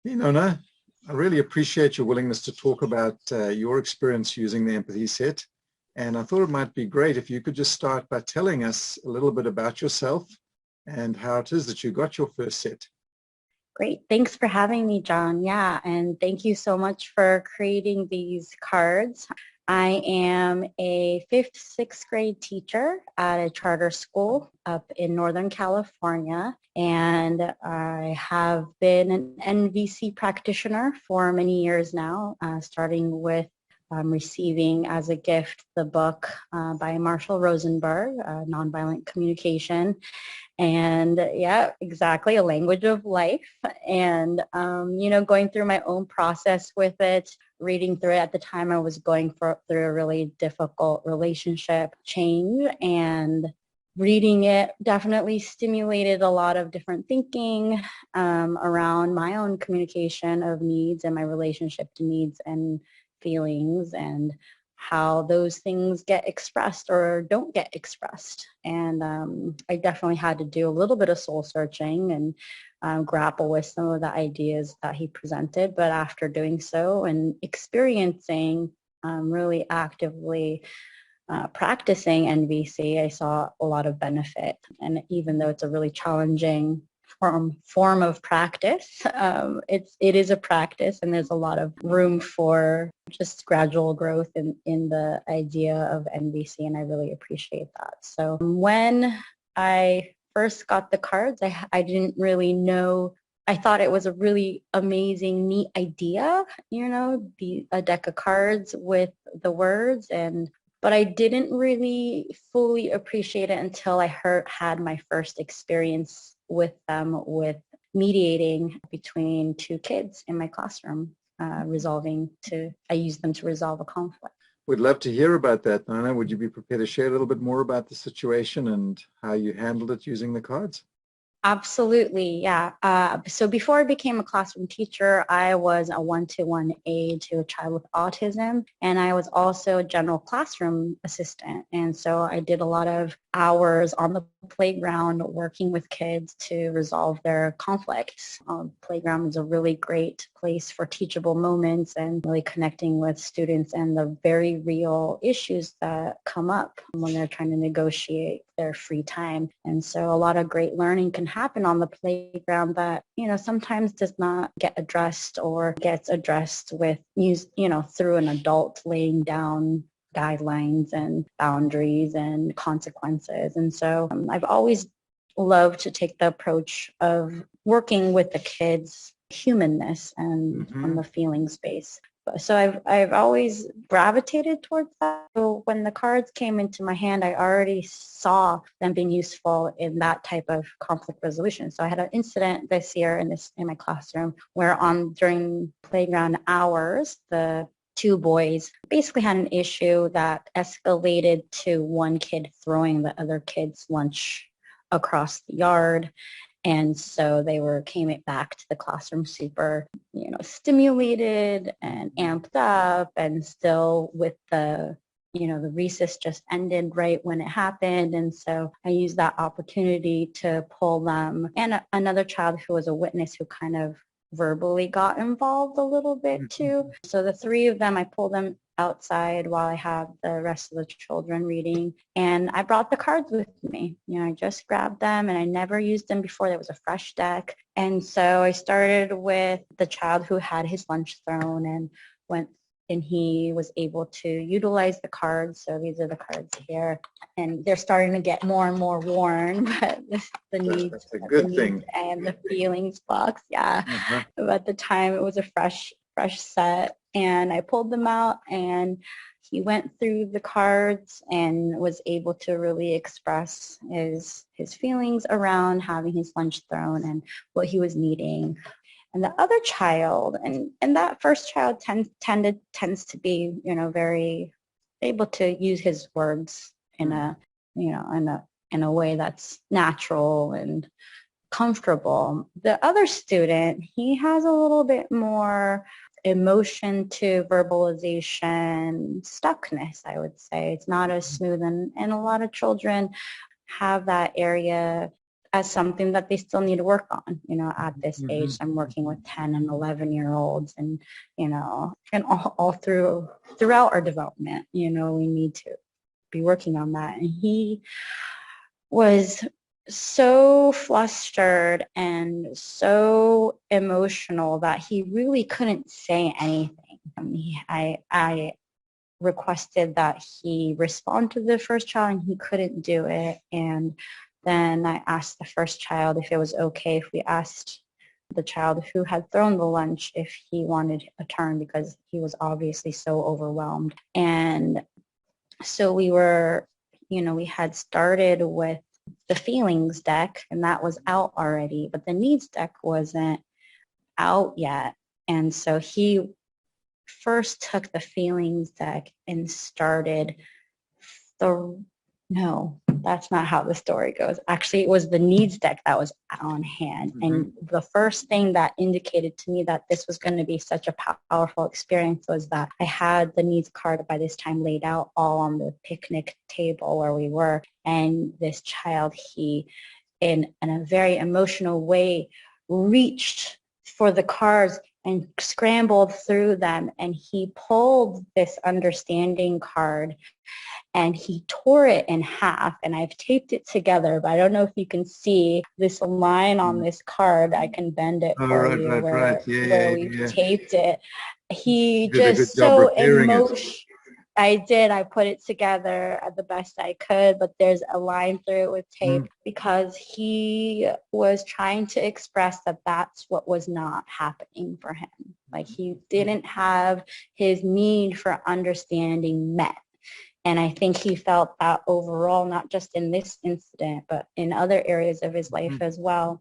Hey, Nona, I really appreciate your willingness to talk about your experience using the empathy set. And I thought it might be great if you could just start by telling us a little bit about yourself and how it is that you got your first set. Great. Thanks for having me, John. Yeah, and thank you so much for creating these cards. I am a fifth, sixth grade teacher at a charter school up in Northern California, and I have been an NVC practitioner for many years now, starting with receiving as a gift the book by Marshall Rosenberg, Nonviolent Communication, and yeah, exactly, a language of life. And going through my own process with it, reading through it. At the time I was going through a really difficult relationship change, and reading it definitely stimulated a lot of different thinking around my own communication of needs and my relationship to needs and feelings, and how those things get expressed or don't get expressed. And I definitely had to do a little bit of soul searching and grapple with some of the ideas that he presented. But after doing so and experiencing really actively practicing NVC, I saw a lot of benefit. And even though it's a really challenging form of practice, it is a practice, and there's a lot of room for just gradual growth in the idea of NVC, and I really appreciate that. So when I first got the cards, I didn't really know. I thought it was a really amazing, neat idea, a deck of cards with the words, but I didn't really fully appreciate it until I had my first experience with them, with mediating between two kids in my classroom, I use them to resolve a conflict. We'd love to hear about that, Nona. Would you be prepared to share a little bit more about the situation and how you handled it using the cards? Absolutely, yeah. So before I became a classroom teacher, I was a one-to-one aide to a child with autism, and I was also a general classroom assistant. And so I did a lot of hours on the playground working with kids to resolve their conflicts. Playground is a really great place for teachable moments and really connecting with students and the very real issues that come up when they're trying to negotiate their free time. And so a lot of great learning can happen on the playground that, sometimes does not get addressed or gets addressed through an adult laying down guidelines and boundaries and consequences. And so I've always loved to take the approach of working with the kids' humanness and on the feelings base. So I've always gravitated towards that. So when the cards came into my hand, I already saw them being useful in that type of conflict resolution. So I had an incident this year in my classroom where during playground hours, the two boys basically had an issue that escalated to one kid throwing the other kid's lunch across the yard. And so they came back to the classroom super, stimulated and amped up, and still with the recess just ended right when it happened. And so I used that opportunity to pull them and another child who was a witness who kind of verbally got involved a little bit too. So the three of them, I pulled them outside while I had the rest of the children reading, and I brought the cards with me. I just grabbed them, and I never used them before. There was a fresh deck. And so I started with the child who had his lunch thrown and he was able to utilize the cards. So these are the cards here, and they're starting to get more and more worn, but the needs and the feelings box, yeah. But at the time it was a fresh set, and I pulled them out, and he went through the cards and was able to really express his feelings around having his lunch thrown and what he was needing. And the other child, and that first child tends to be, very able to use his words in a way that's natural and comfortable. The other student, he has a little bit more emotion to verbalization stuckness, I would say. It's not as smooth, and a lot of children have that area as something that they still need to work on. At this age, I'm working with 10 and 11-year-olds, and, and all throughout our development, we need to be working on that. And he was so flustered and so emotional that he really couldn't say anything. I requested that he respond to the first child, and he couldn't do it. And then I asked the first child if it was okay if we asked the child who had thrown the lunch if he wanted a turn, because he was obviously so overwhelmed. And so we had started with the feelings deck, and that was out already, but the needs deck wasn't out yet. And so he first took the feelings deck and started no, that's not how the story goes. Actually, it was the needs deck that was on hand. And the first thing that indicated to me that this was going to be such a powerful experience was that I had the needs card by this time laid out all on the picnic table where we were. And this child, he, in a very emotional way, reached for the cards and scrambled through them. And he pulled this understanding card and he tore it in half, and I've taped it together, but I don't know if you can see this line on this card. I can bend it for you where we've taped it. He just so emotional. I did. I put it together the best I could, but there's a line through it with tape because he was trying to express that that's what was not happening for him. Like, he didn't have his need for understanding met. And I think he felt that overall, not just in this incident, but in other areas of his life as well.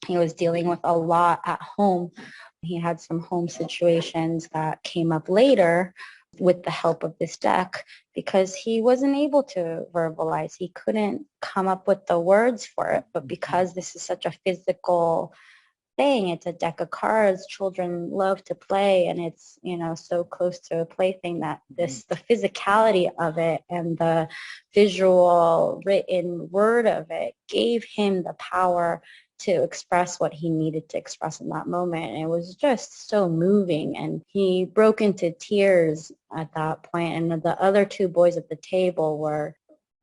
He was dealing with a lot at home. He had some home situations that came up later with the help of this deck because he wasn't able to verbalize. He couldn't come up with the words for it. But because this is such a physical thing, it's a deck of cards, children love to play, and it's so close to a plaything that the physicality of it and the visual written word of it gave him the power to express what he needed to express in that moment. And it was just so moving, and he broke into tears at that point. And the other two boys at the table were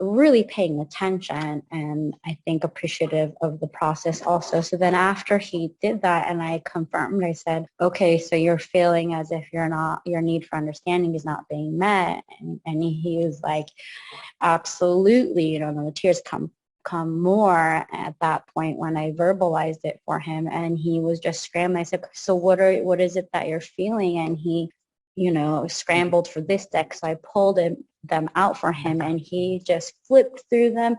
really paying attention and I think appreciative of the process also. So then after he did that and I confirmed, I said, okay, so you're feeling as if your need for understanding is not being met. And he was like, absolutely, and the tears come more at that point when I verbalized it for him, and he was just scrambling. I said, so what is it that you're feeling? And he scrambled for this deck. So I pulled them out for him, and he just flipped through them.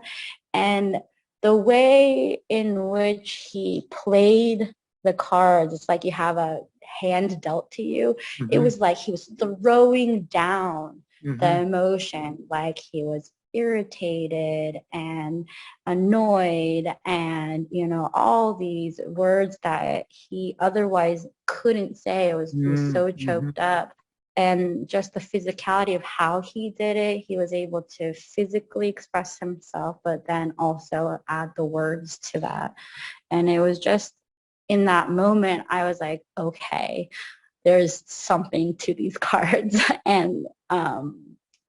And the way in which he played the cards, it's like you have a hand dealt to you. It was like he was throwing down the emotion, like he was irritated and annoyed and all these words that he otherwise couldn't say. He was so choked up. And just the physicality of how he did it, he was able to physically express himself, but then also add the words to that. And it was just in that moment, I was like, okay, there's something to these cards.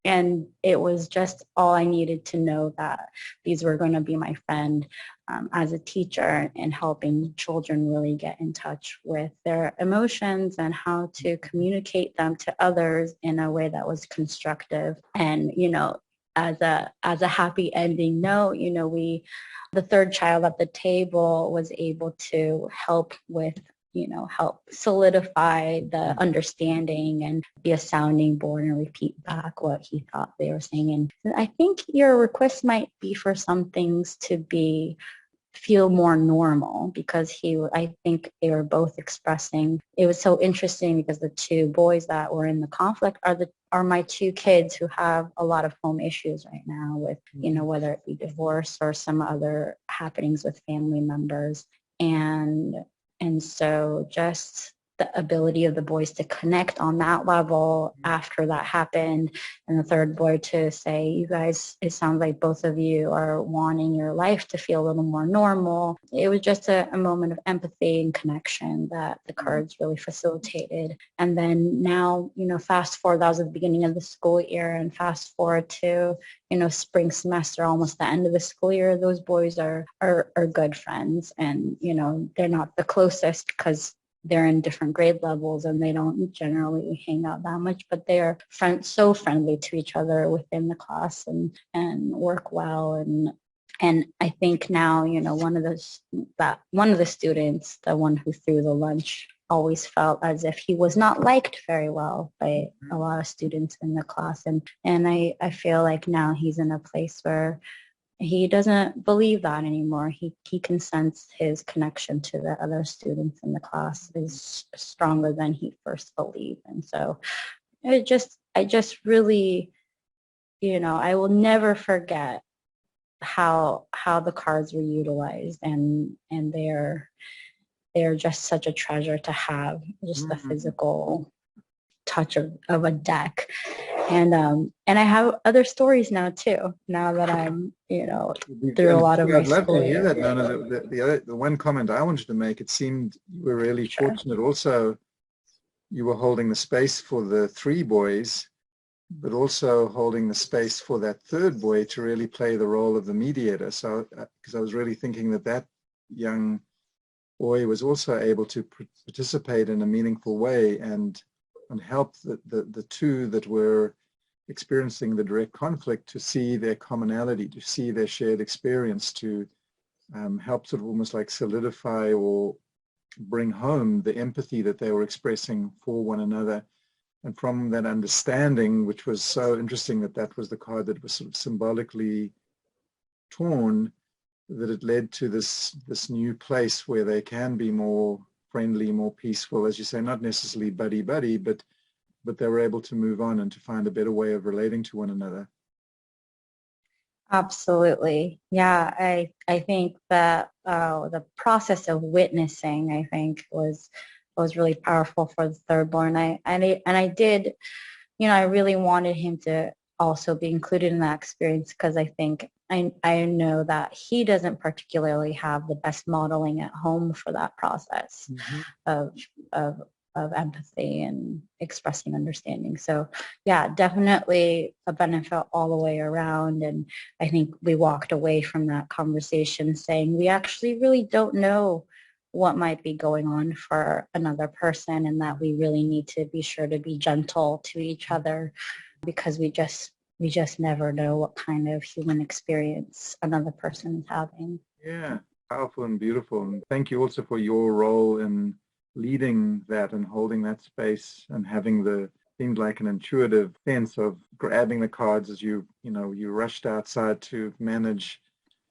And it was just all I needed to know, that these were going to be my friend as a teacher in helping children really get in touch with their emotions and how to communicate them to others in a way that was constructive. And, as a happy ending note, the third child at the table was able to help solidify the understanding and be a sounding board and repeat back what he thought they were saying. And I think your request might be for some things to feel more normal, because I think they were both expressing. It was so interesting because the two boys that were in the conflict are my two kids who have a lot of home issues right now with, whether it be divorce or some other happenings with family members. And so just the ability of the boys to connect on that level after that happened. And the third boy to say, you guys, it sounds like both of you are wanting your life to feel a little more normal. It was just a moment of empathy and connection that the cards really facilitated. And then now, fast forward, that was at the beginning of the school year, and fast forward to, spring semester, almost the end of the school year, those boys are good friends. And, they're not the closest because they're in different grade levels and they don't generally hang out that much, but they are so friendly to each other within the class and work well. And I think now, one of the students, the one who threw the lunch, always felt as if he was not liked very well by a lot of students in the class. And I feel like now he's in a place where he doesn't believe that anymore. He can sense his connection to the other students in the class is stronger than he first believed. And so I just really, I will never forget how the cards were utilized, and they're just such a treasure to have, just the physical touch of a deck. And I have other stories now too, now that I'm, through a lot of my I'd love school to hear year. that, Nona. The one comment I wanted to make, it seemed you were really fortunate also. You were holding the space for the three boys, but also holding the space for that third boy to really play the role of the mediator. So, because I was really thinking that young boy was also able to participate in a meaningful way and help the two that were experiencing the direct conflict to see their commonality, to see their shared experience, to help sort of almost like solidify or bring home the empathy that they were expressing for one another. And from that understanding, which was so interesting that was the card that was sort of symbolically torn, that it led to this new place where they can be more friendly, more peaceful, as you say, not necessarily buddy-buddy, but they were able to move on and to find a better way of relating to one another. Absolutely. Yeah, I think that the process of witnessing, I think, was really powerful for the third born. I did, I really wanted him to also be included in that experience, because I think I know that he doesn't particularly have the best modeling at home for that process of empathy and expressing understanding. So yeah, definitely a benefit all the way around. And I think we walked away from that conversation saying we actually really don't know what might be going on for another person, and that we really need to be sure to be gentle to each other, because we just never know what kind of human experience another person is having. Yeah, powerful and beautiful. And thank you also for your role in leading that and holding that space and having seemed like an intuitive sense of grabbing the cards as you rushed outside to manage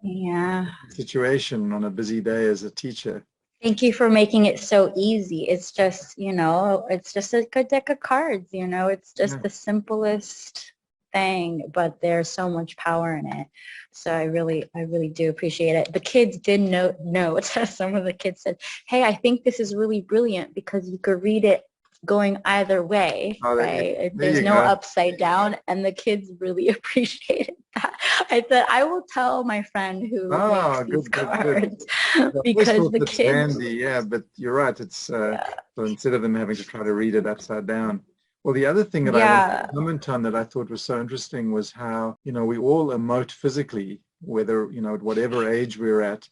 the situation on a busy day as a teacher. Thank you for making it so easy. It's just, it's just a good deck of cards, it's just the simplest thing, but there's so much power in it. So I really do appreciate it. The kids did note, some of the kids said, hey, I think this is really brilliant because you could read it going either way, right? There's no upside down, and the kids really appreciated that. I said, I will tell my friend who makes these cards because the kids. Handy, yeah, but you're right. It's so instead of them having to try to read it upside down. Well, the other thing that I want to comment on that I thought was so interesting was how, we all emote physically, whether, at whatever age we're at.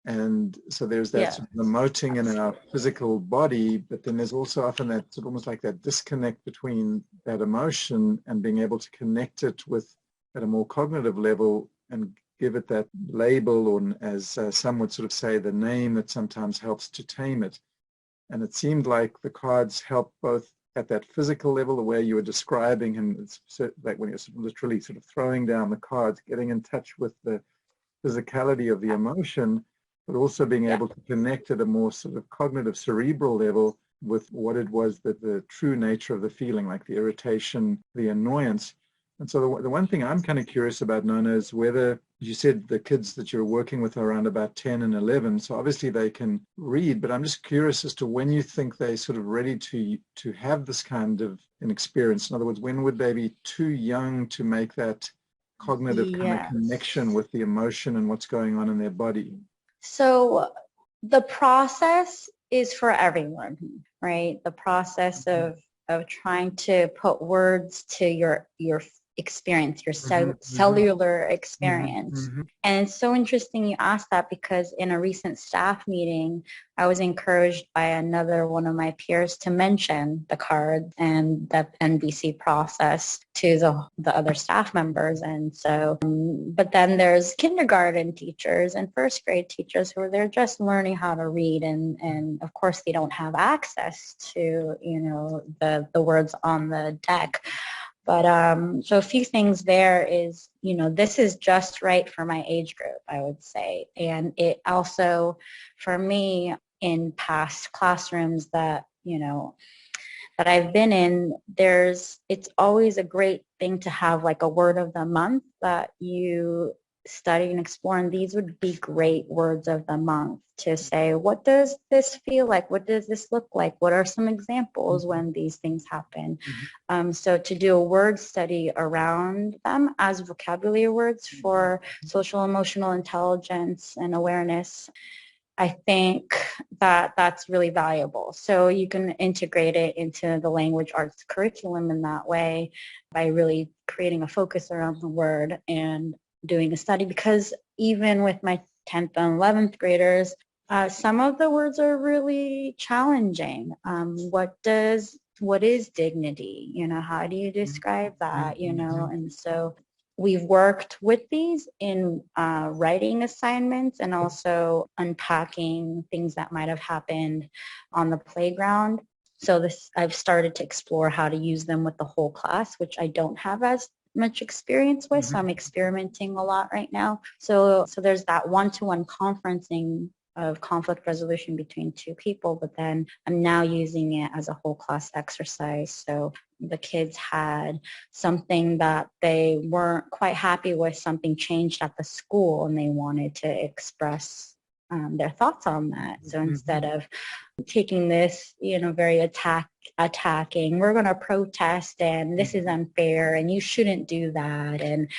And so there's that sort of emoting in our physical body, but then there's also often that sort of almost like that disconnect between that emotion and being able to connect it with at a more cognitive level and give it that label, or as some would sort of say, the name that sometimes helps to tame it. And it seemed like the cards help both at that physical level, the way you were describing, and it's like when you're literally sort of throwing down the cards, getting in touch with the physicality of the emotion, but also being able to connect at a more sort of cognitive cerebral level with what it was, that the true nature of the feeling, like the irritation, the annoyance, And so the one thing I'm kind of curious about, Nona, is whether you said the kids that you're working with are around about 10 and 11, so obviously they can read, but I'm just curious as to when you think they're sort of ready to have this kind of an experience. In other words, when would they be too young to make that cognitive kind of connection Yes. with the emotion and what's going on in their body? So the process is for everyone, right? The process of trying to put words to your experience, your cellular experience. And it's so interesting you asked that, because in a recent staff meeting, I was encouraged by another one of my peers to mention the cards and the NVC process to the other staff members. And so, but then there's kindergarten teachers and first grade teachers who are they're just learning how to read, and of course they don't have access to, you know, the words on the deck. But so a few things there is, you know, this is just right for my age group, I would say. And it also, for me, in past classrooms that, you know, that I've been in, it's always a great thing to have like a word of the month that you study and explore. And these would be great words of the month to say, what does this feel like? What does this look like? What are some examples when these things happen? So to do a word study around them as vocabulary words for social emotional intelligence and awareness, I think that that's really valuable. So you can integrate it into the language arts curriculum in that way by really creating a focus around the word and doing a study, because even with my 10th and 11th graders, some of the words are really challenging. What is dignity? You know, how do you describe that? You know, and so we've worked with these in writing assignments and also unpacking things that might have happened on the playground. So I've started to explore how to use them with the whole class, which I don't have as much experience with. So I'm experimenting a lot right now. So there's that one-to-one conferencing of conflict resolution between two people, but then I'm now using it as a whole class exercise. So the kids had something that they weren't quite happy with, something changed at the school, and they wanted to express their thoughts on that. So instead of taking this, you know, very attacking, we're going to protest and this is unfair and you shouldn't do that, and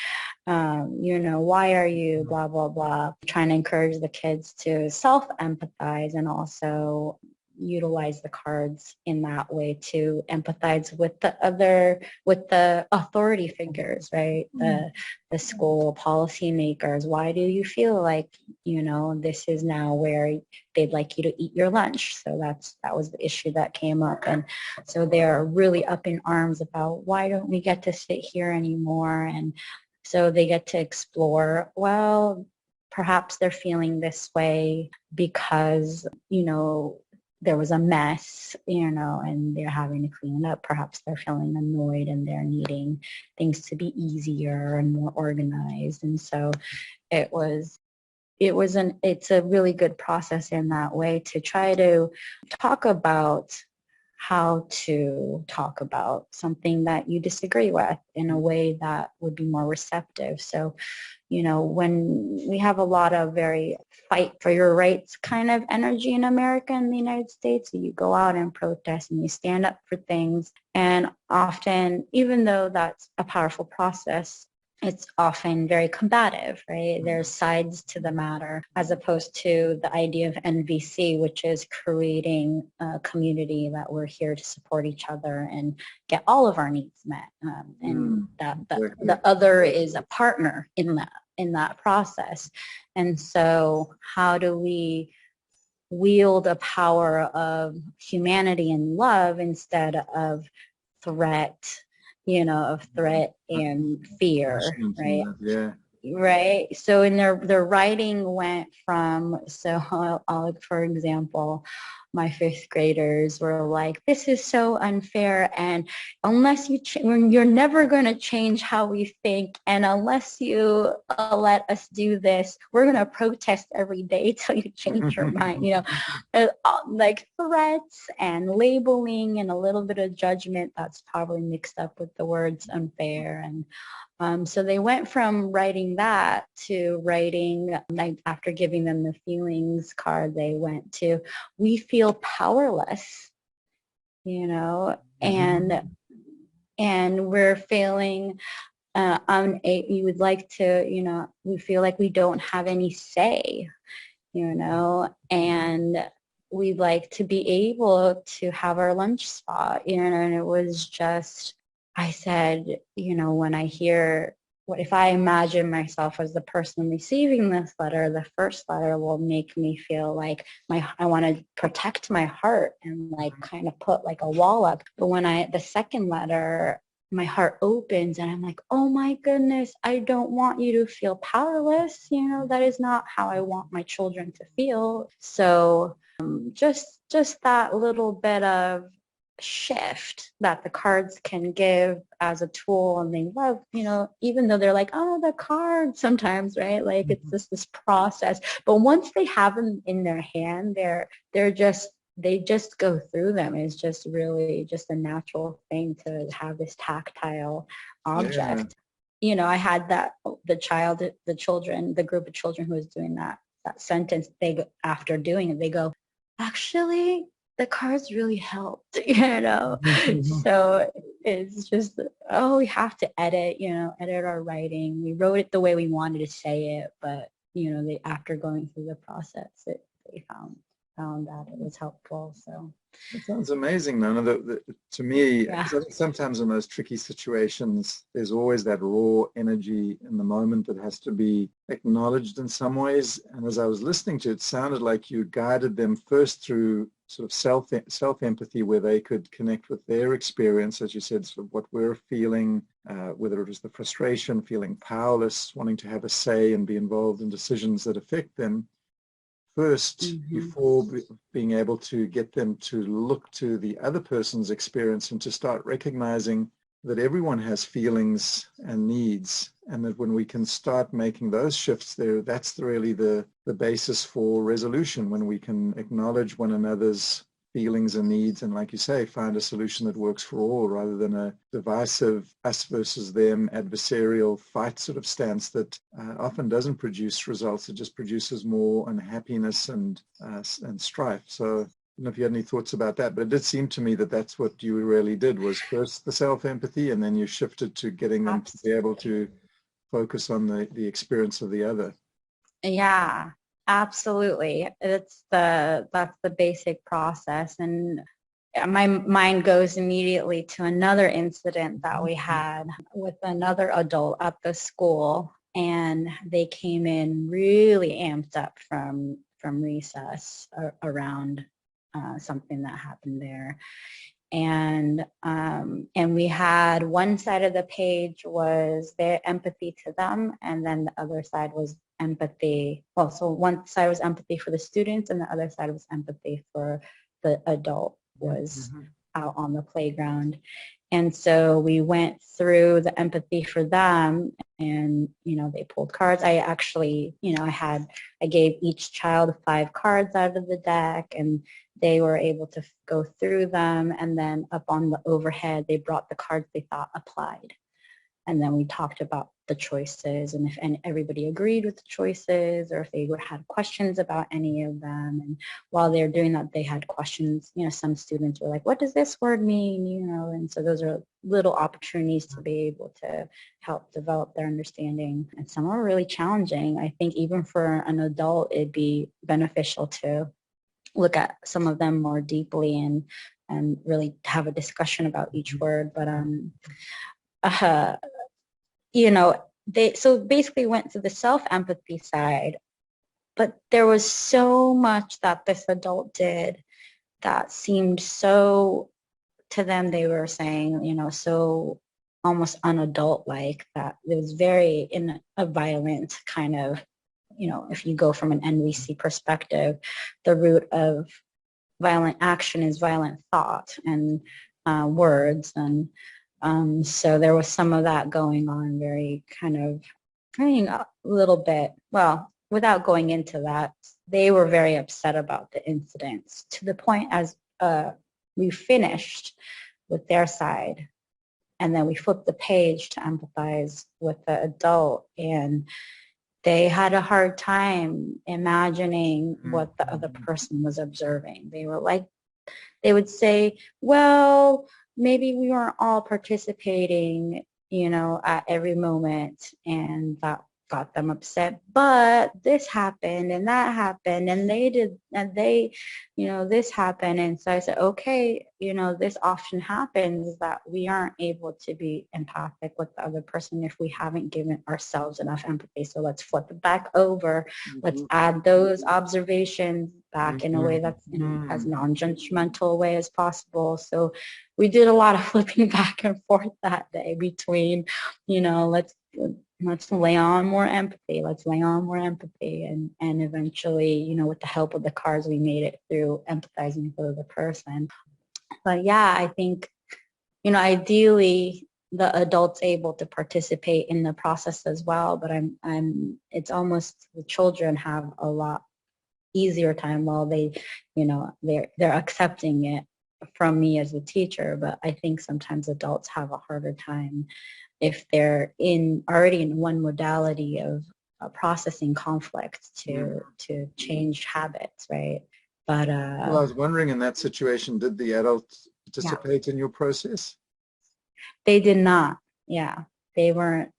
you know, why are you blah blah blah, trying to encourage the kids to self-empathize and also utilize the cards in that way to empathize with the authority figures, right? The school policymakers. Why do you feel like, you know, this is now where they'd like you to eat your lunch? So that was the issue that came up. And so they're really up in arms about, why don't we get to sit here anymore? And so they get to explore, well, perhaps they're feeling this way because, you know, there was a mess, you know, and they're having to clean it up. Perhaps they're feeling annoyed and they're needing things to be easier and more organized. And so it's a really good process in that way to try to talk about how to talk about something that you disagree with in a way that would be more receptive. So, you know, when we have a lot of very fight for your rights kind of energy in America and the United States, so you go out and protest and you stand up for things. And often, even though that's a powerful process, it's often very combative, right? There's sides to the matter, as opposed to the idea of NVC, which is creating a community that we're here to support each other and get all of our needs met. And that the other is a partner in that process. And so how do we wield a power of humanity and love instead of threat, you know, of threat and fear, right? Yeah. Right. So in their writing went from, so I'll for example, my fifth graders were like, this is so unfair, and unless you're never going to change how we think, and unless you let us do this, we're going to protest every day till you change your mind. Like threats and labeling and a little bit of judgment that's probably mixed up with the words unfair. And so they went from writing that to writing, like after giving them the feelings card, they went to, we feel powerless, and we're feeling you would like to, we feel like we don't have any say, and we'd like to be able to have our lunch spot, and it was just, I said, when I hear, if I imagine myself as the person receiving this letter, the first letter will make me feel like I want to protect my heart and like kind of put like a wall up. But when the second letter, my heart opens and I'm like, oh my goodness, I don't want you to feel powerless. That is not how I want my children to feel. So just that little bit of shift that the cards can give as a tool, and they love, even though they're like, oh, the cards sometimes, right? Like it's just this process. But once they have them in their hand, they just go through them. It's just really just a natural thing to have this tactile object. Yeah. I had the group of children who was doing that sentence, after doing it, they go, actually, the cards really helped, So it's just, we have to edit our writing. We wrote it the way we wanted to say it, but, after going through the process, they found that it was helpful. So that sounds amazing, Nona. To me, yeah. 'cause I think sometimes in those tricky situations, there's always that raw energy in the moment that has to be acknowledged in some ways. And as I was listening to it, sounded like you guided them first through sort of self-empathy, where they could connect with their experience, as you said, sort of what we're feeling, whether it was the frustration, feeling powerless, wanting to have a say and be involved in decisions that affect them first, before being able to get them to look to the other person's experience and to start recognizing that everyone has feelings and needs, and that when we can start making those shifts there, that's really the basis for resolution, when we can acknowledge one another's feelings and needs, and like you say, find a solution that works for all, rather than a divisive us versus them adversarial fight sort of stance that often doesn't produce results. It just produces more unhappiness and strife. So I don't know if you had any thoughts about that, but it did seem to me that that's what you really did, was first the self-empathy, and then you shifted to getting them to be able to focus on the experience of the other. Yeah, absolutely. That's the basic process. And my mind goes immediately to another incident that we had with another adult at the school, and they came in really amped up from recess around something that happened there. And we had one side of the page was their empathy to them, and then the other side was empathy. Well, so one side was empathy for the students, and the other side was empathy for the adult was out on the playground. And so we went through the empathy for them, and they pulled cards. I actually, I gave each child 5 cards out of the deck, and they were able to go through them, and then up on the overhead, they brought the cards they thought applied. And then we talked about the choices, and if everybody agreed with the choices, or if they had questions about any of them. And while they were doing that, they had questions. Some students were like, what does this word mean? And so those are little opportunities to be able to help develop their understanding. And some are really challenging. I think even for an adult, it'd be beneficial to look at some of them more deeply and really have a discussion about each word. But they so basically went to the self-empathy side, but there was so much that this adult did that seemed so, to them, they were saying, so almost unadult-like, that it was very in a violent kind of, if you go from an NVC perspective, the root of violent action is violent thought and words. And so there was some of that going on, very kind of, a little bit, well, without going into that, they were very upset about the incidents to the point as we finished with their side. And then we flipped the page to empathize with the adult, and they had a hard time imagining what the other person was observing. They were like, they would say, well, maybe we weren't all participating, at every moment, and that got them upset. But this happened and that happened and they did, and they, this happened. And so I said, okay, this often happens, that we aren't able to be empathic with the other person if we haven't given ourselves enough empathy. So let's flip it back over. Let's add those observations back in a way that's in as non-judgmental a way as possible. So we did a lot of flipping back and forth that day between, let's lay on more empathy. Let's lay on more empathy. And eventually, with the help of the cards, we made it through empathizing with the person. But yeah, I think, ideally the adult's able to participate in the process as well. But it's almost the children have a lot easier time while they, they're accepting it from me as a teacher. But I think sometimes adults have a harder time if they're already in one modality of processing conflict to change habits, right? But well, I was wondering, in that situation, did the adults participate in your process? They did not. Yeah, they were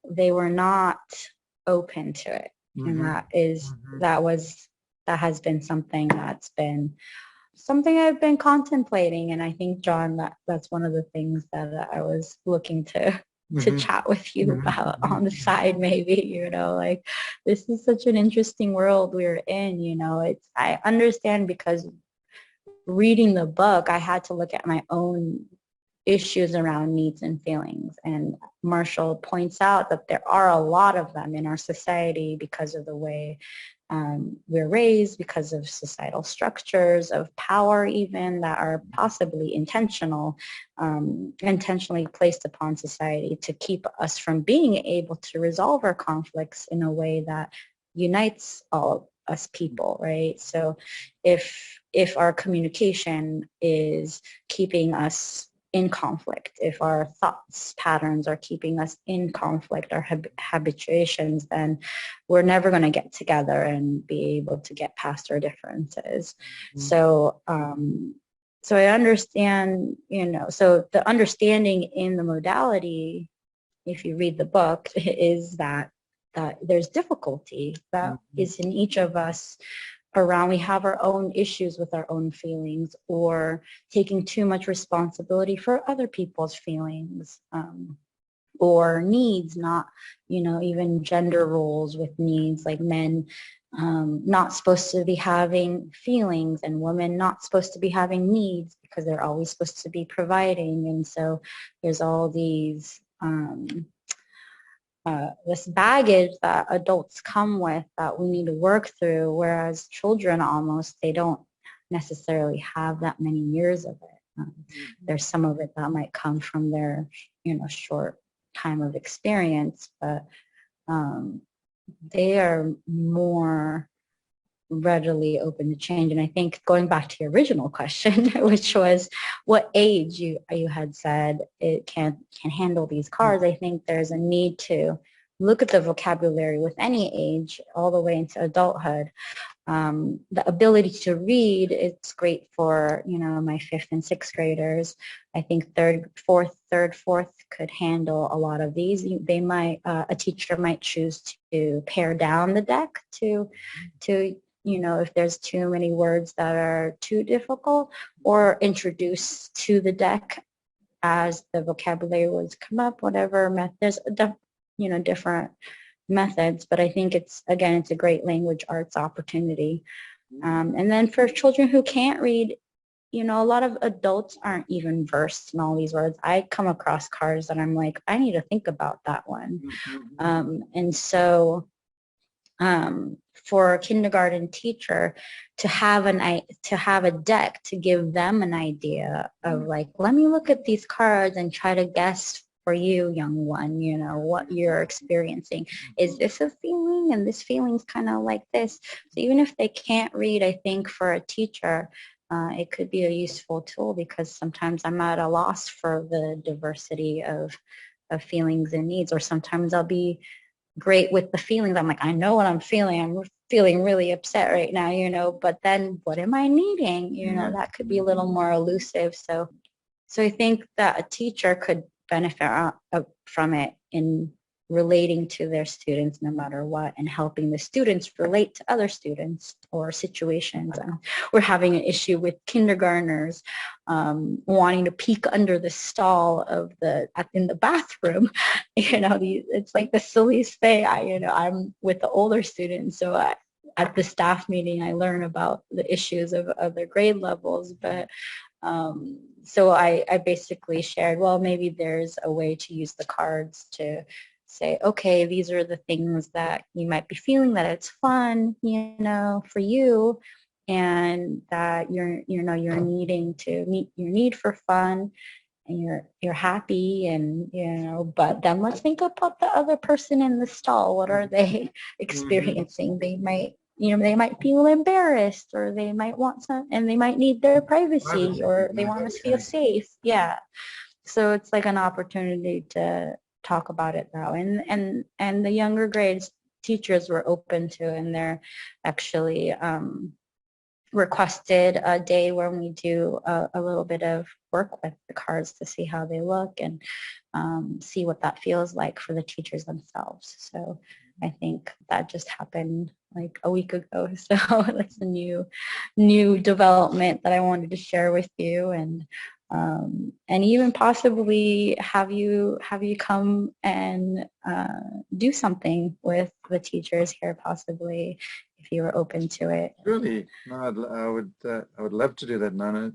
not open to it, and that has been something that's been something I've been contemplating. And I think, John, that's one of the things that I was looking to chat with you about on the side, maybe, like, this is such an interesting world we're in. I understand, because reading the book, I had to look at my own issues around needs and feelings. And Marshall points out that there are a lot of them in our society because of the way we're raised, because of societal structures of power even that are possibly intentionally placed upon society to keep us from being able to resolve our conflicts in a way that unites all us people, right? So if our communication is keeping us in conflict, if our thoughts patterns are keeping us in conflict, our habituations, then we're never going to get together and be able to get past our differences. So I understand, so the understanding in the modality, if you read the book, is that there's difficulty that is in each of us around. We have our own issues with our own feelings, or taking too much responsibility for other people's feelings, or needs, not, even gender roles with needs, like men not supposed to be having feelings, and women not supposed to be having needs because they're always supposed to be providing. And so there's all these this baggage that adults come with that we need to work through, whereas children they don't necessarily have that many years of it. There's some of it that might come from their, short time of experience, but they are more readily open to change. And I think, going back to your original question, which was what age you had said it can handle these cards, I think there's a need to look at the vocabulary with any age all the way into adulthood. The ability to read, it's great for, my 5th and 6th graders. I think 3rd, 4th could handle a lot of these. They might, a teacher might choose to pare down the deck to if there's too many words that are too difficult, or introduce to the deck as the vocabulary words come up, whatever method. There's different methods, but I think it's a great language arts opportunity. And then for children who can't read, a lot of adults aren't even versed in all these words. I come across cards that I'm like, I need to think about that one. And so for a kindergarten teacher to have a deck to give them an idea of like, let me look at these cards and try to guess for you, young one, you know, what you're experiencing. Is this a feeling? And this feeling's kind of like this. So even if they can't read, I think for a teacher, it could be a useful tool, because sometimes I'm at a loss for the diversity of feelings and needs, or sometimes I'll be great with the feelings. I'm like, I know what I'm feeling. I'm feeling really upset right now, you know, but then what am I needing? You know, that could be a little more elusive. So I think that a teacher could benefit from it in relating to their students no matter what, and helping the students relate to other students or situations. We're having an issue with kindergartners wanting to peek under the stall of in the bathroom. You know, it's like the silliest thing. I'm with the older students, so at the staff meeting, I learn about the issues of other grade levels, but so I basically shared, well, maybe there's a way to use the cards to say, okay, these are the things that you might be feeling, that it's fun, you know, for you, and that you're needing to meet your need for fun, and you're happy, and you know, but then let's think about the other person in the stall. What are they experiencing? They might, you know, they might feel embarrassed, or they might want some, and they might need their privacy, or they want to feel safe. Yeah. So it's like an opportunity to talk about it now. And the younger grades teachers were open to, and they're actually requested a day when we do a little bit of work with the cards to see how they look, and see what that feels like for the teachers themselves. So I think that just happened like a week ago. So that's a new development that I wanted to share with you, and even possibly have you come and do something with the teachers here, possibly, if you were open to it. Really? No, I would love to do that, Nona.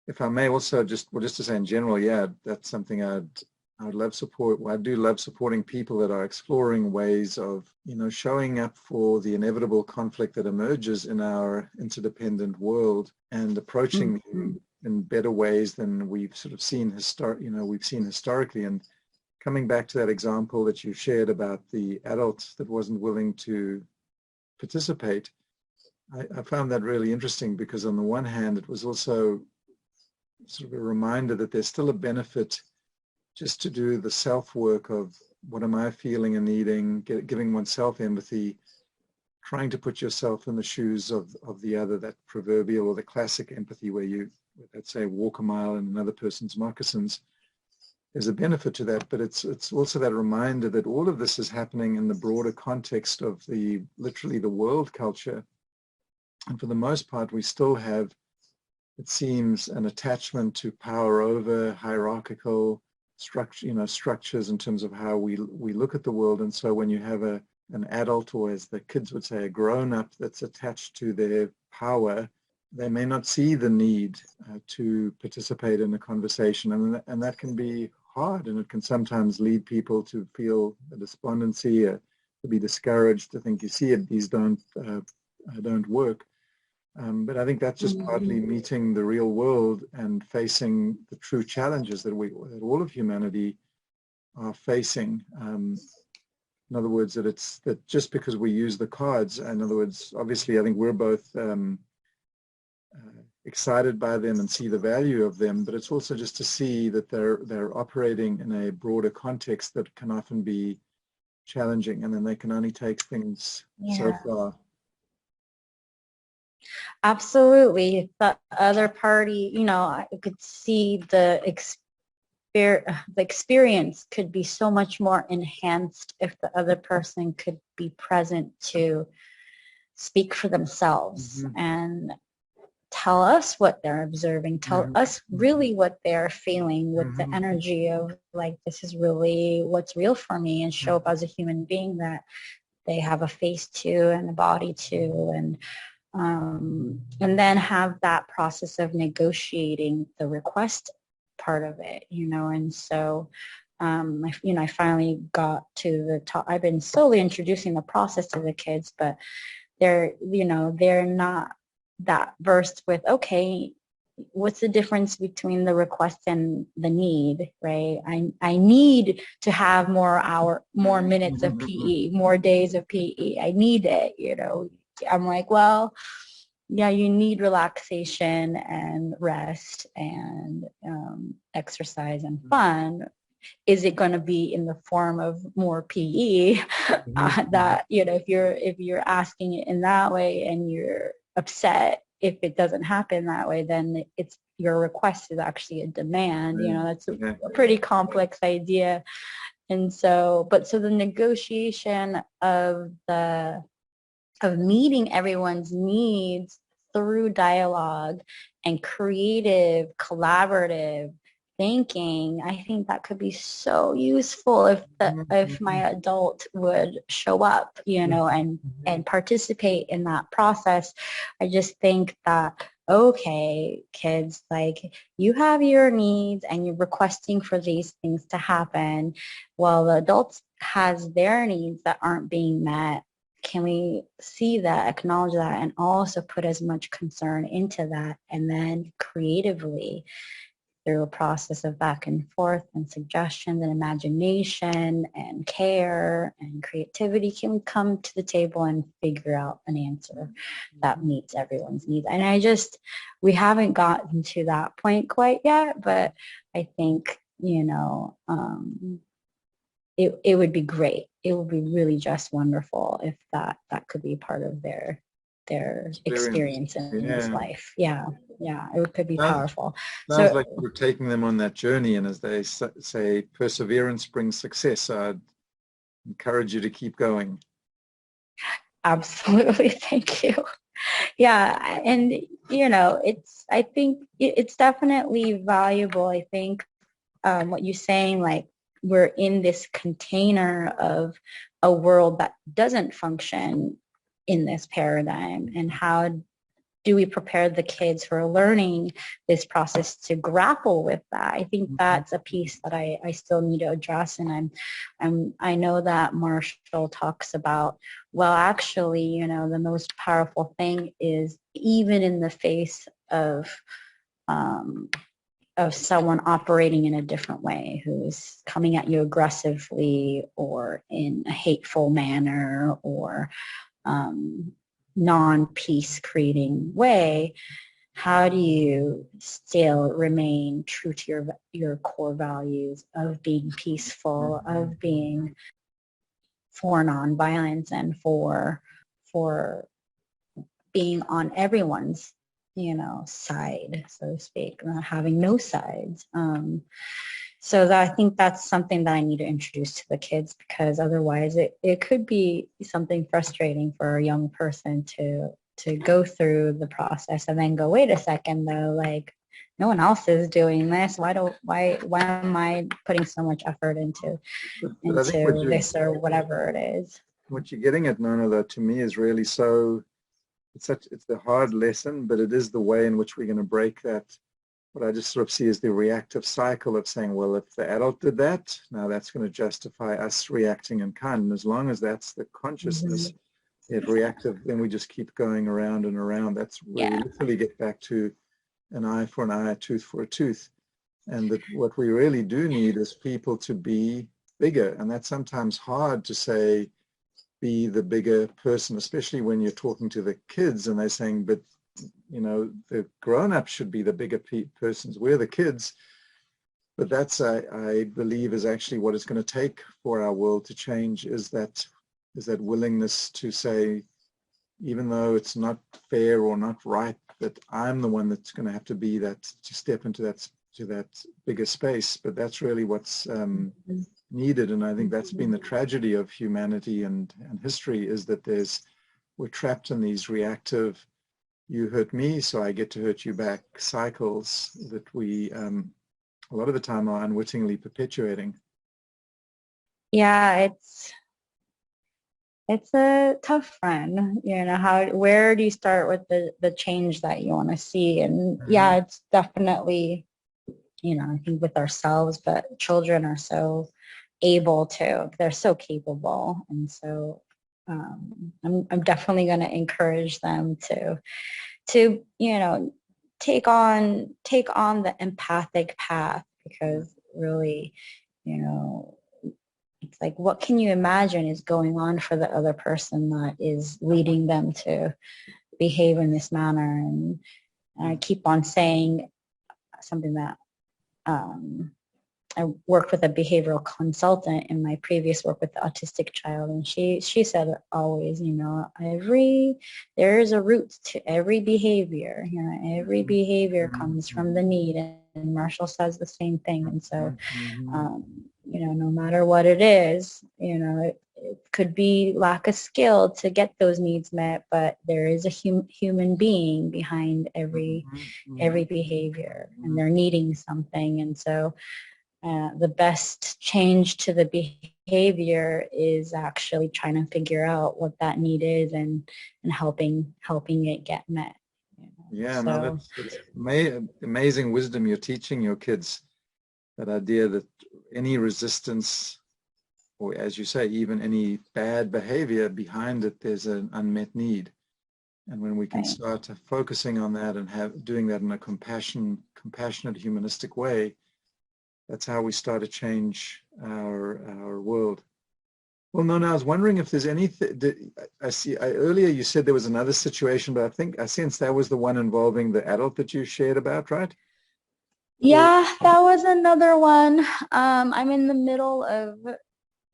If I may also just to say in general, yeah, that's something I would love support. Well, I do love supporting people that are exploring ways of, you know, showing up for the inevitable conflict that emerges in our interdependent world, and approaching them in better ways than we've sort of seen historically. And coming back to that example that you shared about the adult that wasn't willing to participate, I found that really interesting, because on the one hand, it was also sort of a reminder that there's still a benefit just to do the self-work of what am I feeling and needing, giving oneself empathy, trying to put yourself in the shoes of the other, that proverbial or the classic empathy where you, let's say, walk a mile in another person's moccasins. There's a benefit to that, but it's also that reminder that all of this is happening in the broader context of literally the world culture. And for the most part, we still have, it seems, an attachment to power over hierarchical structures in terms of how we look at the world. And so when you have an adult, or as the kids would say, a grown-up that's attached to their power, they may not see the need to participate in a conversation, and that can be hard, and it can sometimes lead people to feel a despondency, to be discouraged, to think, you see it, these don't work. But I think that's just partly meeting the real world and facing the true challenges that all of humanity are facing. In other words, that just because we use the cards, in other words, obviously I think we're both excited by them and see the value of them, but it's also just to see that they're operating in a broader context that can often be challenging, and then they can only take things so far. Absolutely. The other party, you know, I could see the experience could be so much more enhanced if the other person could be present to speak for themselves and tell us what they're observing, tell us really what they're feeling with the energy of like, this is really what's real for me, and show up as a human being that they have a face to and a body to, and then have that process of negotiating the request part of it, you know. And so I finally got to the top. I've been slowly introducing the process to the kids, but they're not that versed with, okay, what's the difference between the request and the need, right? I need to have more minutes of PE, more days of PE. I need it. I'm like, well, yeah, you need relaxation and rest and exercise and fun. Is it going to be in the form of more PE? That if you're asking it in that way and you're upset if it doesn't happen that way, then it's your request is actually a demand. That's a pretty complex idea. And so the negotiation of meeting everyone's needs through dialogue and creative, collaborative thinking, I think that could be so useful if my adult would show up, and participate in that process. I just think that, okay, kids, like, you have your needs and you're requesting for these things to happen, while the adults has their needs that aren't being met. Can we see that, acknowledge that, and also put as much concern into that, and then creatively, through a process of back and forth and suggestions and imagination and care and creativity, can we come to the table and figure out an answer that meets everyone's needs? And we haven't gotten to that point quite yet, but I think, it would be great. It would be really just wonderful if that could be part of their experience in this life. Yeah, it could be powerful. Sounds like we're taking them on that journey, and as they say, perseverance brings success. So I'd encourage you to keep going. Absolutely, thank you. Yeah, and I think it's definitely valuable. I think what you're saying, like, we're in this container of a world that doesn't function in this paradigm, and how do we prepare the kids who are learning this process to grapple with that? I think that's a piece that I still need to address, and I know that Marshall talks about, well, actually, the most powerful thing is, even in the face of someone operating in a different way, who's coming at you aggressively or in a hateful manner or non-peace creating way, how do you still remain true to your core values of being peaceful, of being for nonviolence, and for being on everyone's side, so to speak, not having no sides. So I think that's something that I need to introduce to the kids, because otherwise it could be something frustrating for a young person to go through the process and then go, wait a second though, like, no one else is doing this. Why am I putting so much effort into this or whatever it is? What you're getting at, Nona, though, to me is really so. It's a hard lesson, but it is the way in which we're going to break that. What I just sort of see is the reactive cycle of saying, well, if the adult did that, now that's going to justify us reacting in kind. And as long as that's the consciousness, if reactive, then we just keep going around and around. That's where we literally get back to an eye for an eye, a tooth for a tooth. And that what we really do need is people to be bigger. And that's sometimes hard to say, be the bigger person, especially when you're talking to the kids and they're saying, but the grown-ups should be the bigger persons. We're the kids. But that's, I believe, is actually what it's going to take for our world to change, is that willingness to say, even though it's not fair or not right, that I'm the one that's going to have to be that, to step into that bigger space. But that's really what's needed, and I think that's been the tragedy of humanity and history, is that we're trapped in these reactive, you hurt me so I get to hurt you back cycles that we a lot of the time are unwittingly perpetuating. Yeah, it's a tough one. Where do you start with the change that you want to see? And yeah, it's definitely I think with ourselves, but children are so able to, they're so capable. And so I'm definitely going to encourage them to, take on the empathic path, because really, you know, it's like, what can you imagine is going on for the other person that is leading them to behave in this manner? And I keep on saying something that I worked with a behavioral consultant in my previous work with the autistic child, and she said always, there is a root to every behavior. Every behavior comes from the need, and Marshall says the same thing. And so, no matter what it is, it could be lack of skill to get those needs met, but there is a human being behind every behavior, and they're needing something. And so the best change to the behavior is actually trying to figure out what that need is, and helping it get met. Yeah, no, that's amazing wisdom you're teaching your kids. That idea that any resistance, or as you say, even any bad behavior, behind it, there's an unmet need. And when we can start focusing on that and doing that in a compassionate, humanistic way, that's how we start to change our world. Well, Nona, I was wondering if there's anything. Earlier you said there was another situation, but I sense that was the one involving the adult that you shared about, right? Yeah, that was another one. I'm in the middle of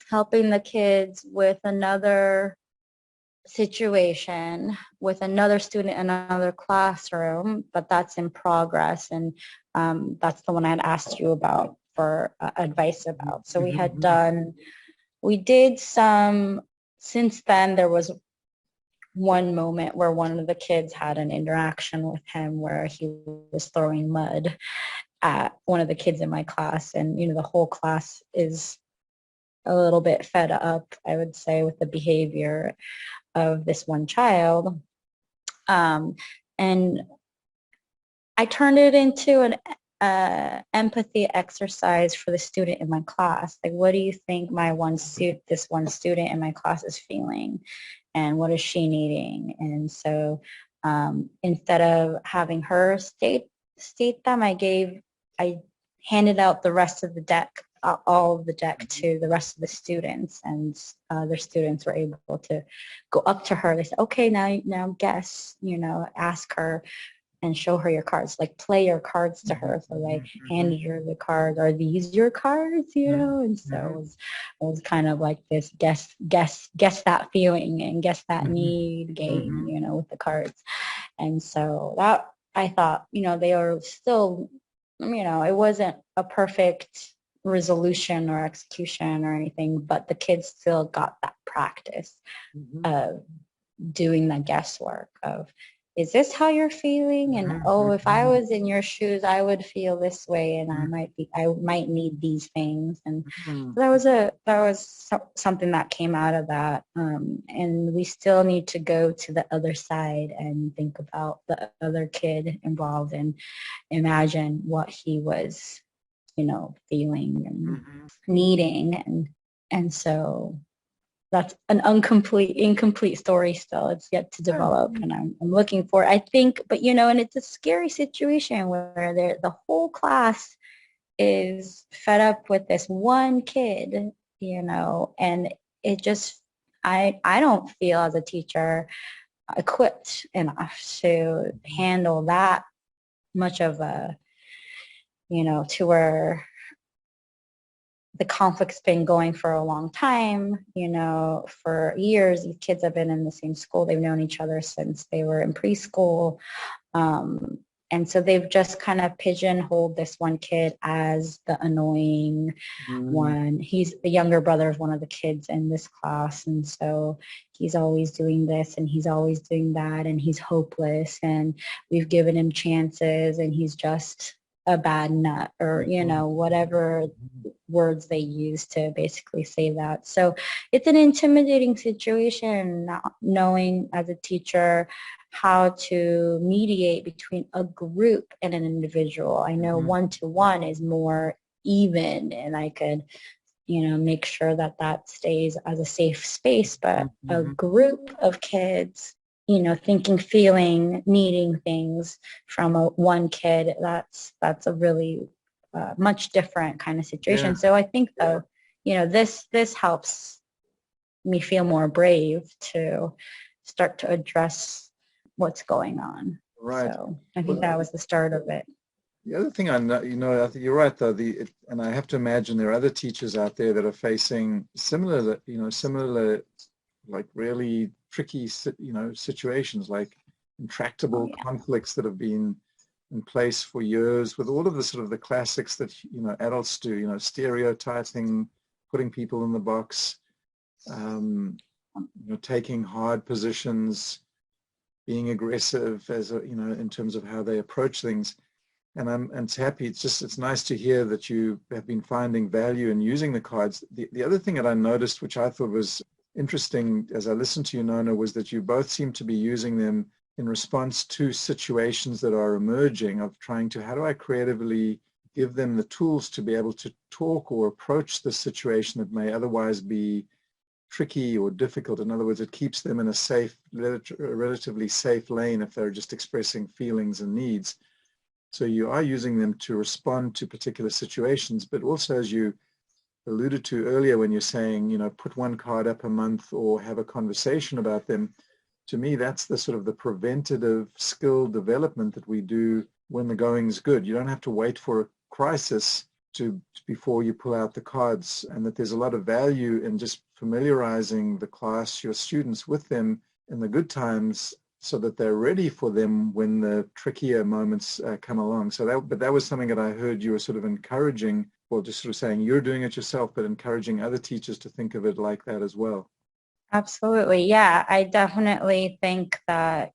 helping the kids with another situation with another student in another classroom, but that's in progress. And that's the one I had asked you about for advice about. So we did some, since then there was one moment where one of the kids had an interaction with him where he was throwing mud at one of the kids in my class. And, the whole class is a little bit fed up, I would say, with the behavior of this one child. And I turned it into an empathy exercise for the student in my class. Like, what do you think this one student in my class is feeling? And what is she needing? And so instead of having her state them, I handed out the rest of the deck, all of the deck, to the rest of the students, and other students were able to go up to her. They said, okay, now guess, ask her and show her your cards, like play your cards to her. So I handed her the cards. Are these your cards? And so it was kind of like this guess that feeling and guess that need game, with the cards. And so that, I thought, they are still, it wasn't a perfect resolution or execution or anything, but the kids still got that practice of doing the guesswork of, is this how you're feeling? And if I was in your shoes, I would feel this way, and I might need these things. And so that was something that came out of that. And we still need to go to the other side and think about the other kid involved and imagine what he was, feeling and needing. And so that's an incomplete story still. It's yet to develop, and I'm looking for, I think, but and it's a scary situation where the whole class is fed up with this one kid, and it just, I don't feel as a teacher equipped enough to handle that much of a, to where the conflict's been going for a long time, for years. These kids have been in the same school. They've known each other since they were in preschool. And so they've just kind of pigeonholed this one kid as the annoying one. He's the younger brother of one of the kids in this class. And so he's always doing this and he's always doing that, and he's hopeless, and we've given him chances and he's just a bad nut, or, whatever words they use to basically say that. So it's an intimidating situation, not knowing as a teacher how to mediate between a group and an individual. I know one-to-one is more even, and I could, make sure that that stays as a safe space, but a group of kids, thinking, feeling, needing things from one kid, that's a really much different kind of situation. Yeah. So I think though, this helps me feel more brave to start to address what's going on. Right. So I think that was the start of it. The other thing I know, I think you're right though. And I have to imagine there are other teachers out there that are facing similar, like really tricky, situations, like intractable conflicts that have been in place for years, with all of the sort of the classics that adults do, stereotyping, putting people in the box, taking hard positions, being aggressive in terms of how they approach things. And it's happy. It's nice to hear that you have been finding value in using the cards. The other thing that I noticed, which I thought was interesting as I listened to you, Nona, was that you both seem to be using them in response to situations that are emerging, of trying to, how do I creatively give them the tools to be able to talk or approach the situation that may otherwise be tricky or difficult. In other words, it keeps them in a safe, relatively safe lane if they're just expressing feelings and needs. So you are using them to respond to particular situations, but also, as you alluded to earlier when you're saying, put one card up a month or have a conversation about them, to me, that's the sort of the preventative skill development that we do when the going's good. You don't have to wait for a crisis before you pull out the cards, and that there's a lot of value in just familiarizing the class, your students, with them in the good times, so that they're ready for them when the trickier moments come along. But that was something that I heard you were sort of encouraging, or just sort of saying you're doing it yourself, but encouraging other teachers to think of it like that as well. Absolutely. Yeah, I definitely think that,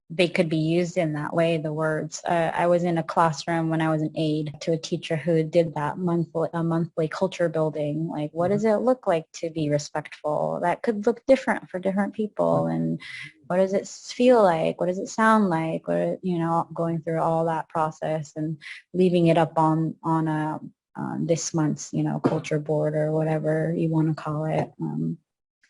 they could be used in that way, the words. I was in a classroom when I was an aide to a teacher who did that monthly culture building. Like, what does it look like to be respectful? That could look different for different people. And what does it feel like? What does it sound like? Going through all that process and leaving it up on this month's, culture board or whatever you want to call it.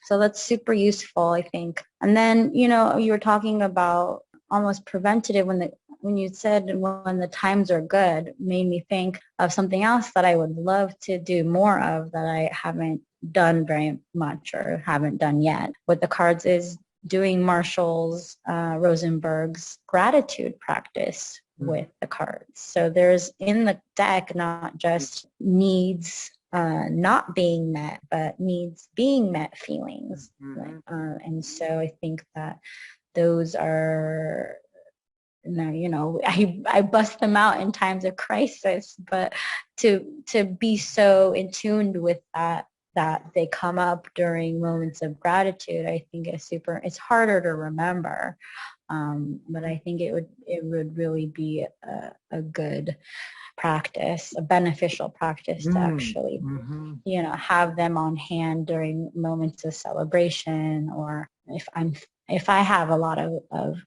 So that's super useful, I think. And then, you were talking about almost preventative when you said when the times are good, made me think of something else that I would love to do more of that I haven't done very much or haven't done yet with the cards, is doing Marshall's Rosenberg's gratitude practice with the cards. So there's in the deck not just needs not being met, but needs being met feelings. And so I think that those are, I bust them out in times of crisis, but to be so in tune with that they come up during moments of gratitude, I think it's harder to remember. But I think it would really be a good practice, a beneficial practice to actually, have them on hand during moments of celebration, or if I have a lot of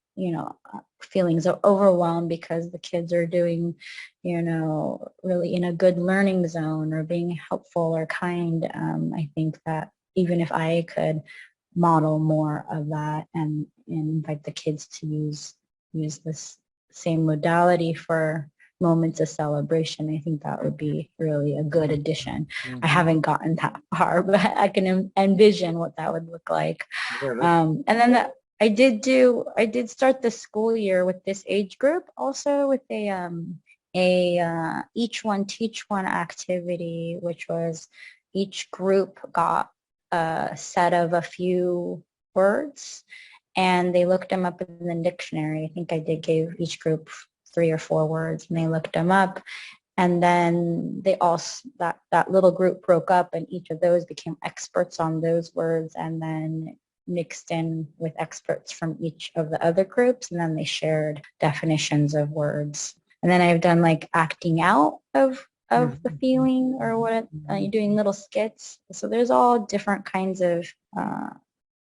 feelings of overwhelm because the kids are doing, really in a good learning zone or being helpful or kind. I think that even if I could model more of that and invite the kids to use this same modality for moments of celebration, I think that would be really a good addition. I haven't gotten that far, but I can envision what that would look like. And then I did start the school year with this age group also with a each one teach one activity, which was each group got a set of a few words and they looked them up in the dictionary. I think I gave each group 3 or 4 words and they looked them up, and then they all that little group broke up and each of those became experts on those words and then mixed in with experts from each of the other groups, and then they shared definitions of words. And then I've done like acting out of the feeling or what doing little skits. So there's all different kinds of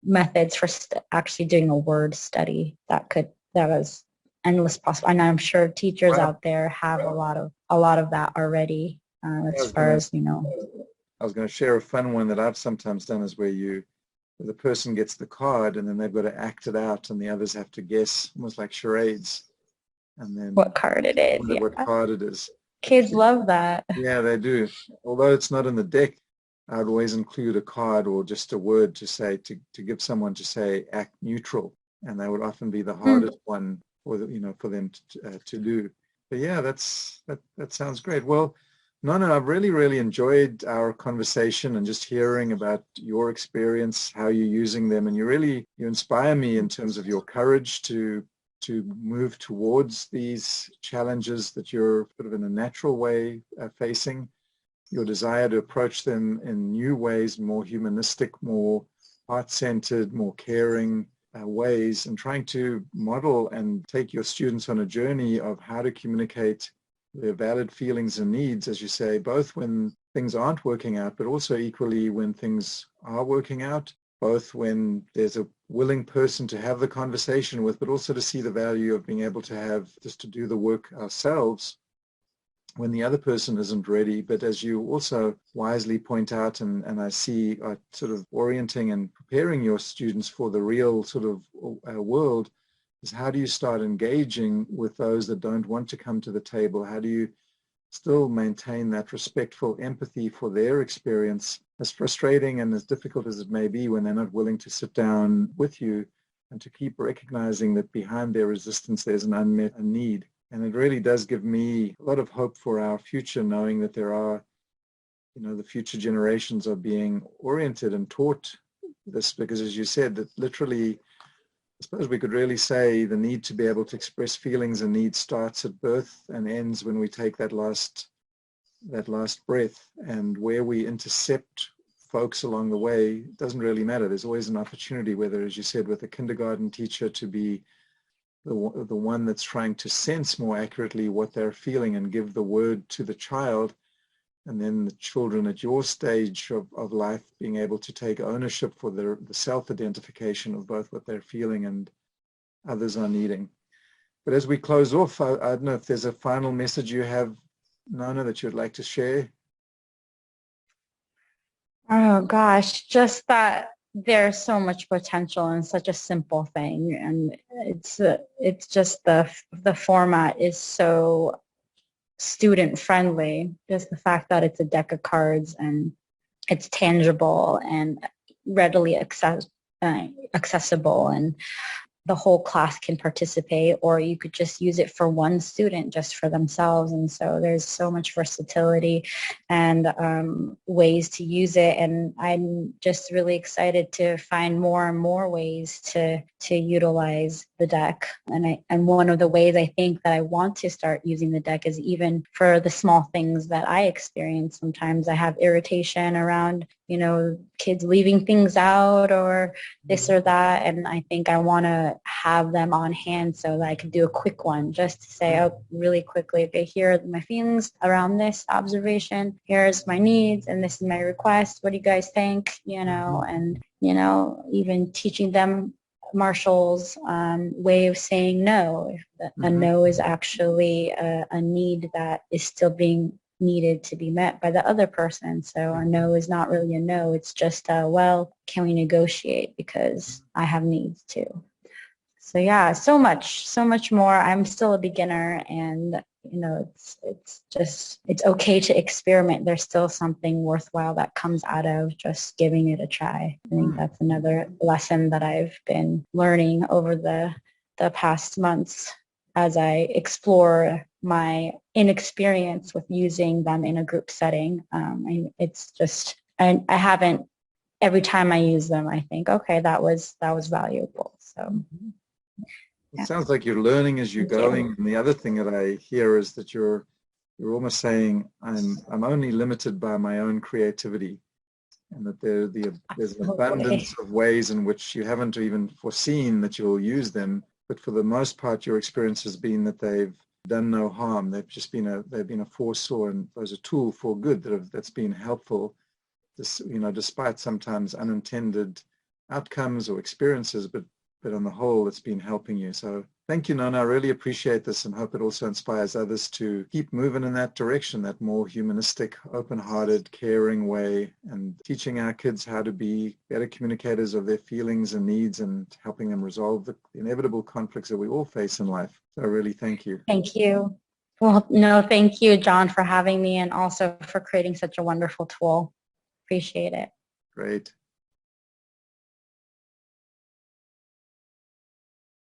methods for actually doing a word study that was endless possible. And I'm sure teachers Wow. out there have a lot of that already as far as, I was going to share a fun one that I've sometimes done is where the person gets the card and then they've got to act it out and the others have to guess, almost like charades. And then what card it is. wonder what card it is. Kids love that. Yeah, they do. Although it's not in the deck, I would always include a card or just a word to say, to give someone to say act neutral. And that would often be the hardest one for for them to do. But yeah, that sounds great. Well, Nona, I've really, really enjoyed our conversation and just hearing about your experience, how you're using them. And you inspire me in terms of your courage to move towards these challenges that you're sort of in a natural way facing, your desire to approach them in new ways, more humanistic, more heart-centered, more caring ways, and trying to model and take your students on a journey of how to communicate their valid feelings and needs, as you say, both when things aren't working out, but also equally when things are working out, both when there's a willing person to have the conversation with, but also to see the value of being able to do the work ourselves when the other person isn't ready. But as you also wisely point out, and I see sort of orienting and preparing your students for the real sort of world, is how do you start engaging with those that don't want to come to the table? How do you still maintain that respectful empathy for their experience, as frustrating and as difficult as it may be when they're not willing to sit down with you, and to keep recognizing that behind their resistance there's an unmet need. And it really does give me a lot of hope for our future, knowing that there are, the future generations are being oriented and taught this, because as you said, that literally, I suppose we could really say the need to be able to express feelings and needs starts at birth and ends when we take that last breath. And where we intercept folks along the way doesn't really matter. There's always an opportunity, whether, as you said, with a kindergarten teacher, to be the one that's trying to sense more accurately what they're feeling and give the word to the child, and then the children at your stage of life being able to take ownership for the self-identification of both what they're feeling and others are needing. But as we close off, I don't know if there's a final message you have, Nona, that you'd like to share. Oh gosh, just that there's so much potential in such a simple thing, and it's just the format is so student friendly. Just the fact that it's a deck of cards and it's tangible and readily accessible, and the whole class can participate, or you could just use it for one student just for themselves. And so there's so much versatility and ways to use it. And I'm just really excited to find more and more ways to utilize the deck. And one of the ways I think that I want to start using the deck is even for the small things that I experience. Sometimes I have irritation around, kids leaving things out or this or that. And I think I want to have them on hand so that I can do a quick one just to say, oh, really quickly, okay, here are my feelings around this observation. Here's my needs and this is my request. What do you guys think? And, even teaching them Marshall's way of saying no. If a no is actually a need that is still being needed to be met by the other person. So a no is not really a no. It's just, well, can we negotiate because I have needs too. So yeah, so much more. I'm still a beginner, and it's okay to experiment. There's still something worthwhile that comes out of just giving it a try. I think that's another lesson that I've been learning over the past months as I explore my inexperience with using them in a group setting. It's just, I haven't, every time I use them, I think, okay, that was valuable. So. It sounds like you're learning as you're going. And the other thing that I hear is that you're almost saying, I'm only limited by my own creativity, and that there's an abundance of ways in which you haven't even foreseen that you'll use them. But for the most part, your experience has been that they've done no harm. They've just been a force or as a tool for good that's been helpful. Despite sometimes unintended outcomes or experiences, but on the whole, it's been helping you. So thank you, Nona. I really appreciate this and hope it also inspires others to keep moving in that direction, that more humanistic, open-hearted, caring way, and teaching our kids how to be better communicators of their feelings and needs and helping them resolve the inevitable conflicts that we all face in life. So really, thank you. Thank you. Well, no, thank you, John, for having me and also for creating such a wonderful tool. Appreciate it. Great.